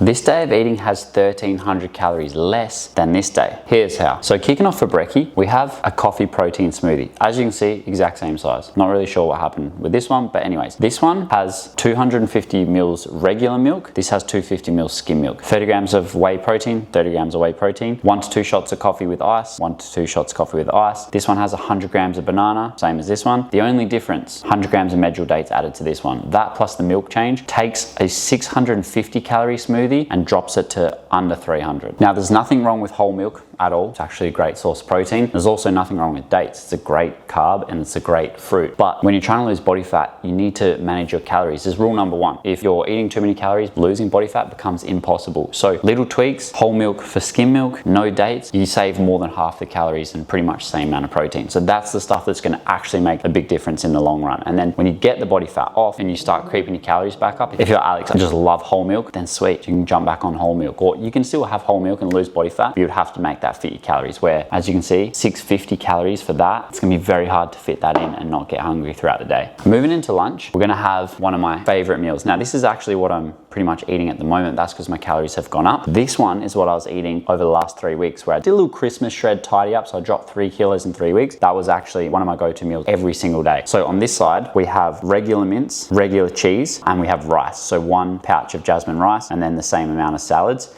This day of eating has 1,300 calories less than this day. Here's how. So kicking off for brekkie, we have a coffee protein smoothie. As you can see, exact same size. Not really sure what happened with this one, but anyways, this one has 250 mils regular milk. This has 250 mils skim milk. 30 grams of whey protein, 30 grams of whey protein, 1 to 2 shots of coffee with ice, 1 to 2 shots of coffee with ice. This one has 100 grams of banana, same as this one. The only difference, 100 grams of medjool dates added to this one. That plus the milk change takes a 650 calorie smoothie and drops it to under 300. Now, there's nothing wrong with whole milk at all. It's actually a great source of protein. There's also nothing wrong with dates. It's a great carb and it's a great fruit. But when you're trying to lose body fat, you need to manage your calories. This is rule number one. If you're eating too many calories, losing body fat becomes impossible. So little tweaks, whole milk for skim milk, no dates, you save more than half the calories and pretty much the same amount of protein. So that's the stuff that's going to actually make a big difference in the long run. And then when you get the body fat off and you start creeping your calories back up, if you're Alex, I just love whole milk, then sweet, you can jump back on whole milk. Or you can still have whole milk and lose body fat, but you'd have to make that fit your calories, where as you can see, 650 calories for that, it's gonna be very hard to fit that in and not get hungry throughout the day. Moving into lunch, we're gonna have one of my favorite meals. Now, this is actually what I'm pretty much eating at the moment. That's because my calories have gone up. This one is what I was eating over the last 3 weeks, where I did a little Christmas shred tidy up, so I dropped 3 kilos in 3 weeks. That was actually one of my go-to meals every single day. So on this side, we have regular mince, regular cheese, and we have rice. So 1 pouch of jasmine rice, and then the same amount of salads.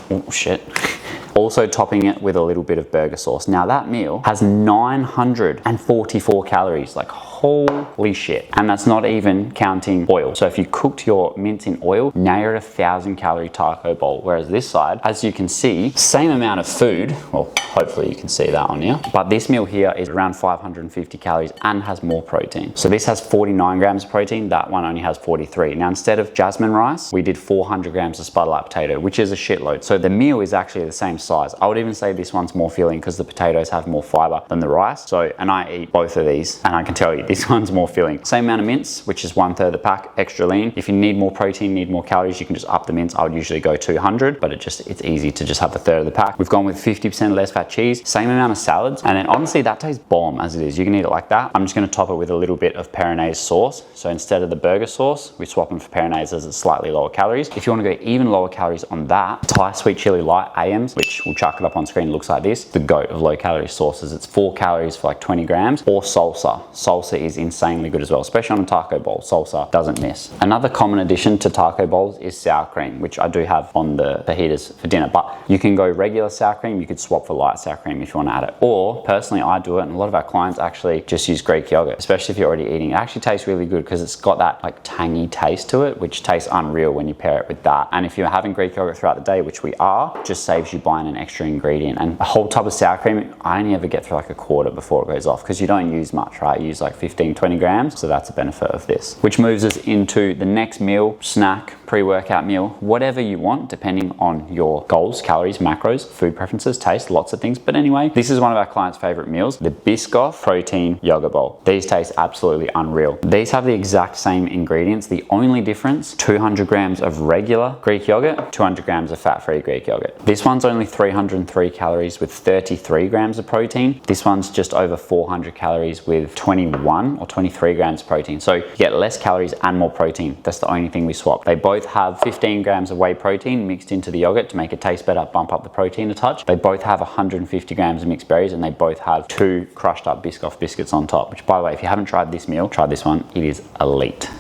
Oh shit. Also topping it with a little bit of burger sauce. Now that meal has 944 calories, like holy shit. And that's not even counting oil. So if you cooked your mince in oil, now you're at 1,000 calorie taco bowl. Whereas this side, as you can see, same amount of food, well, hopefully you can see that on here, but this meal here is around 550 calories and has more protein. So this has 49 grams of protein, that one only has 43. Now instead of jasmine rice, we did 400 grams of sputterlight potato, which is a shitload. So the meal is actually the same size. I would even say this one's more filling because the potatoes have more fiber than the rice. So, and I eat both of these, and I can tell you this one's more filling. Same amount of mince, which is 1/3 the pack, extra lean. If you need more protein, need more calories, you can just up the mince. I would usually go 200, but it's easy to just have 1/3 of the pack. We've gone with 50% less fat cheese, same amount of salads, and then honestly, that tastes bomb as it is. You can eat it like that. I'm just gonna top it with a little bit of Peronaise sauce. So instead of the burger sauce, we swap them for Peronaise as it's slightly lower calories. If you wanna go even lower calories on that, Thai sweet chili light AMs, which we'll chuck it up on screen, looks like this, the goat of low calorie sauces. It's 4 calories for like 20 grams, or salsa. Salsa is insanely good as well, especially on a taco bowl. Salsa doesn't miss. Another common addition to taco bowls is sour cream, which I do have on the fajitas for dinner, but you can go regular sour cream. You could swap for light sour cream if you want to add it, or personally I do it, and a lot of our clients actually just use Greek yogurt, especially if you're already eating. It actually tastes really good because it's got that like tangy taste to it, which tastes unreal when you pair it with that. And if you're having Greek yogurt throughout the day, which we are, just saves you buying an extra ingredient. And a whole tub of sour cream, I only ever get through like a quarter before it goes off, because you don't use much, right? You use like 15-20 grams, so that's a benefit of this. Which moves us into the next meal, snack, pre-workout meal, whatever you want, depending on your goals, calories, macros, food preferences, taste, lots of things. But anyway, this is one of our clients' favorite meals, the Biscoff protein yogurt bowl. These taste absolutely unreal. These have the exact same ingredients. The only difference, 200 grams of regular Greek yogurt, 200 grams of fat-free Greek yogurt. This one's only 303 calories with 33 grams of protein. This one's just over 400 calories with 21 or 23 grams of protein. So you get less calories and more protein. That's the only thing we swap. They both have 15 grams of whey protein mixed into the yogurt to make it taste better, bump up the protein a touch. They both have 150 grams of mixed berries, and they both have 2 crushed up Biscoff biscuits on top, which, by the way, if you haven't tried this meal, try this one. It is elite.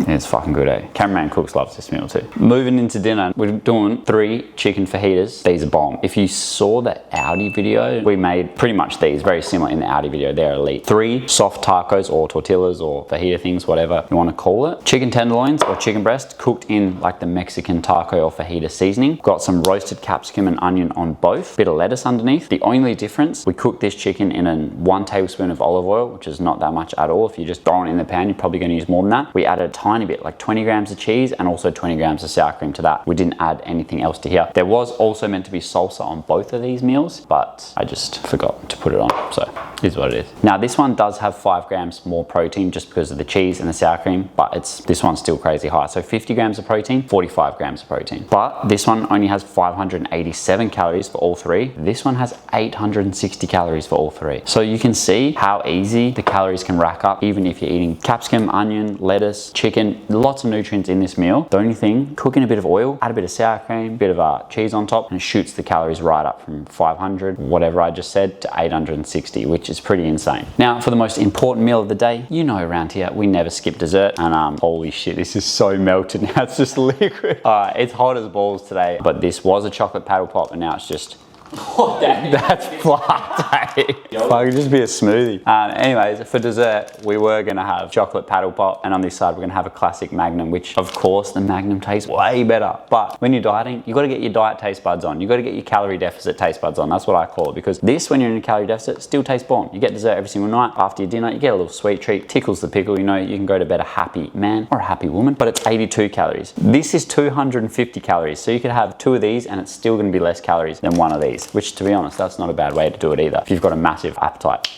It's fucking good, eh? Cameraman Cooks loves this meal too. Moving into dinner, we're doing 3 chicken fajitas. These are bomb. If you saw the Audi video, we made pretty much these, very similar in the Audi video. They're elite. 3 soft tacos or tortillas or fajita things, whatever you want to call it. Chicken tenderloins or chicken breast cooked in like the Mexican taco or fajita seasoning. Got some roasted capsicum and onion on both. Bit of lettuce underneath. The only difference, we cooked this chicken in 1 tablespoon of olive oil, which is not that much at all. If you just throw it in the pan, you're probably going to use more than that. We added a tiny bit, like 20 grams of cheese and also 20 grams of sour cream to that. We didn't add anything else to here. There was also meant to be salsa on both of these meals, but I just forgot to put it on. So is what it is. Now this one does have 5 grams more protein just because of the cheese and the sour cream, but this one's still crazy high. So 50 grams of protein, 45 grams of protein. But this one only has 587 calories for all 3. This one has 860 calories for all 3. So you can see how easy the calories can rack up even if you're eating capsicum, onion, lettuce, lettuce, chicken, lots of nutrients in this meal. The only thing, cook in a bit of oil, add a bit of sour cream, a bit of cheese on top, and it shoots the calories right up from 500, whatever I just said, to 860, which is pretty insane. Now, for the most important meal of the day, you know around here, we never skip dessert. And holy shit, this is so melted now, it's just liquid. It's hot as balls today, but this was a chocolate paddle pop, and now it's just oh, that's fucked, eh? If I could just be a smoothie. Anyways, for dessert, we were gonna have chocolate paddle pop, and on this side, we're gonna have a classic Magnum, which of course, the Magnum tastes way better. But when you're dieting, you gotta get your diet taste buds on. You gotta get your calorie deficit taste buds on. That's what I call it, because this, when you're in a calorie deficit, still tastes bomb. You get dessert every single night. After your dinner, you get a little sweet treat, tickles the pickle. You know, you can go to bed a happy man or a happy woman, but it's 82 calories. This is 250 calories. So you could have 2 of these and it's still gonna be less calories than 1 of these, which, to be honest, that's not a bad way to do it either if you've got a massive appetite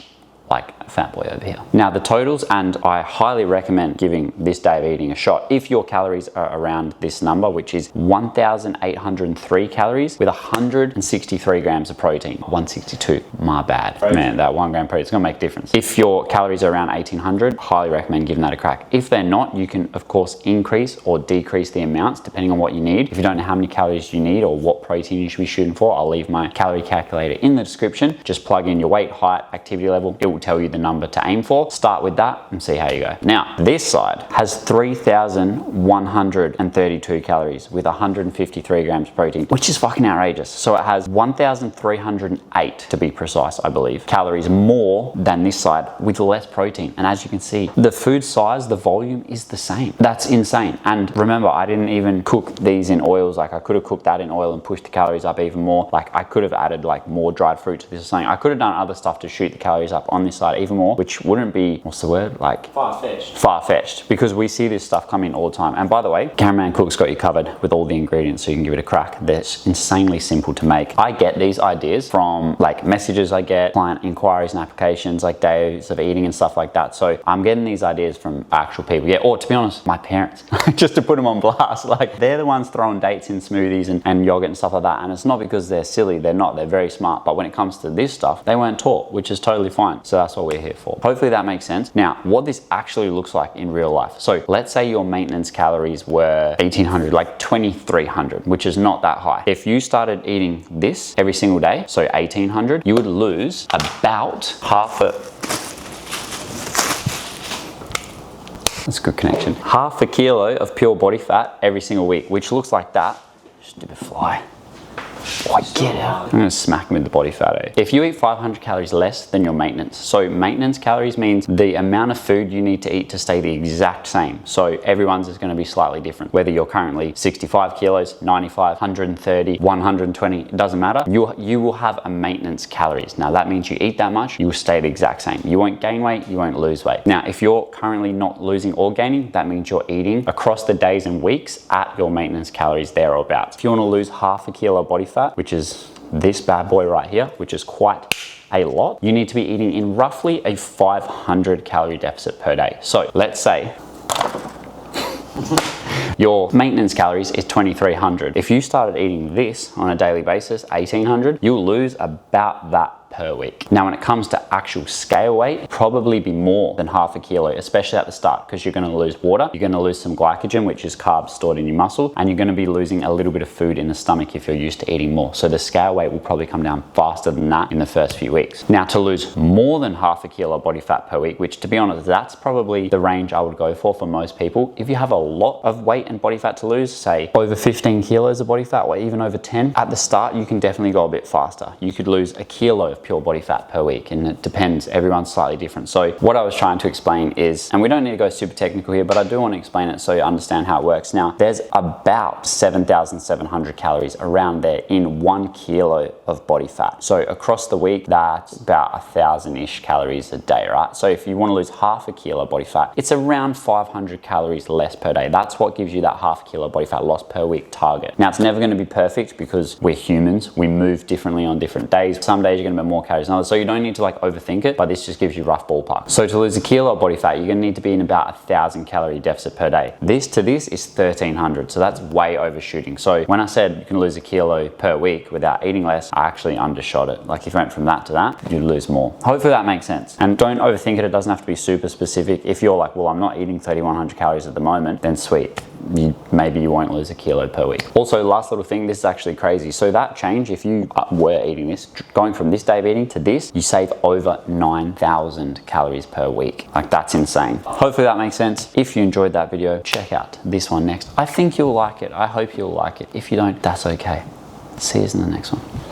like a fat boy over here. Now the totals, and I highly recommend giving this day of eating a shot if your calories are around this number, which is 1,803 calories with 163 grams of protein. 162, my bad. Man, that 1 gram protein is gonna make a difference. If your calories are around 1,800, highly recommend giving that a crack. If they're not, you can of course increase or decrease the amounts depending on what you need. If you don't know how many calories you need or what protein you should be shooting for, I'll leave my calorie calculator in the description. Just plug in your weight, height, activity level. It will tell you the number to aim for. Start with that and see how you go. Now, this side has 3,132 calories with 153 grams protein, which is fucking outrageous. So it has 1,308 to be precise, I believe, calories more than this side with less protein. And as you can see, the food size, the volume is the same. That's insane. And remember, I didn't even cook these in oils. Like I could have cooked that in oil and pushed the calories up even more. Like I could have added like more dried fruit to this or something. I could have done other stuff to shoot the calories up on this side even more, which wouldn't be, what's the word? Like far-fetched, because we see this stuff come in all the time. And by the way, Cameraman Cook's got you covered with all the ingredients, so you can give it a crack. They're insanely simple to make. I get these ideas from like messages I get, client inquiries and applications, like days of eating and stuff like that. So I'm getting these ideas from actual people. Yeah, or to be honest, my parents, just to put them on blast. Like they're the ones throwing dates in smoothies and yogurt and stuff like that. And it's not because they're silly, they're not, they're very smart. But when it comes to this stuff, they weren't taught, which is totally fine. So that's what we're here for. Hopefully that makes sense. Now, what this actually looks like in real life. So let's say your maintenance calories were 1,800, like 2,300, which is not that high. If you started eating this every single day, so 1,800, you would lose about that's a good connection. Half a kilo of pure body fat every single week, which looks like that. Stupid fly. Oh, get out. I'm gonna smack him with the body fat, eh? If you eat 500 calories less than your maintenance, so maintenance calories means the amount of food you need to eat to stay the exact same. So everyone's is gonna be slightly different. Whether you're currently 65 kilos, 95, 130, 120, it doesn't matter. You will have a maintenance calories. Now that means you eat that much, you will stay the exact same. You won't gain weight, you won't lose weight. Now, if you're currently not losing or gaining, that means you're eating across the days and weeks at your maintenance calories thereabouts. If you wanna lose half a kilo body fat, which is this bad boy right here, which is quite a lot, you need to be eating in roughly a 500 calorie deficit per day. So let's say your maintenance calories is 2,300. If you started eating this on a daily basis, 1,800, you'll lose about that per week. Now, when it comes to actual scale weight, probably be more than half a kilo, especially at the start, because you're gonna lose water, you're gonna lose some glycogen, which is carbs stored in your muscle, and you're gonna be losing a little bit of food in the stomach if you're used to eating more. So the scale weight will probably come down faster than that in the first few weeks. Now, to lose more than half a kilo body fat per week, which to be honest, that's probably the range I would go for most people. If you have a lot of weight and body fat to lose, say over 15 kilos of body fat or even over 10, at the start, you can definitely go a bit faster. You could lose a kilo of pure body fat per week, and it depends, everyone's slightly different. So what I was trying to explain is, and we don't need to go super technical here, but I do want to explain it so you understand how it works. Now, there's about 7,700 calories around there in 1 kilo of body fat. So across the week, that's about 1,000-ish calories a day, right? So if you want to lose half a kilo body fat, it's around 500 calories less per day. That's what gives you that half kilo body fat loss per week target. Now, it's never going to be perfect because we're humans. We move differently on different days. Some days you're going to be more more calories than others. So you don't need to like overthink it, but this just gives you rough ballpark. So to lose a kilo of body fat, you're gonna need to be in about 1,000 calorie deficit per day. This to this is 1,300, so that's way overshooting. So when I said you can lose a kilo per week without eating less, I actually undershot it. Like if you went from that to that, you'd lose more. Hopefully that makes sense. And don't overthink it. It doesn't have to be super specific. If you're like, well, I'm not eating 3,100 calories at the moment, then sweet. Maybe you won't lose a kilo per week. Also, last little thing, this is actually crazy. So that change, if you were eating this, going from this day of eating to this, you save over 9,000 calories per week. Like that's insane. Hopefully that makes sense. If you enjoyed that video, check out this one next. I think you'll like it. I hope you'll like it. If you don't, that's okay. See you in the next one.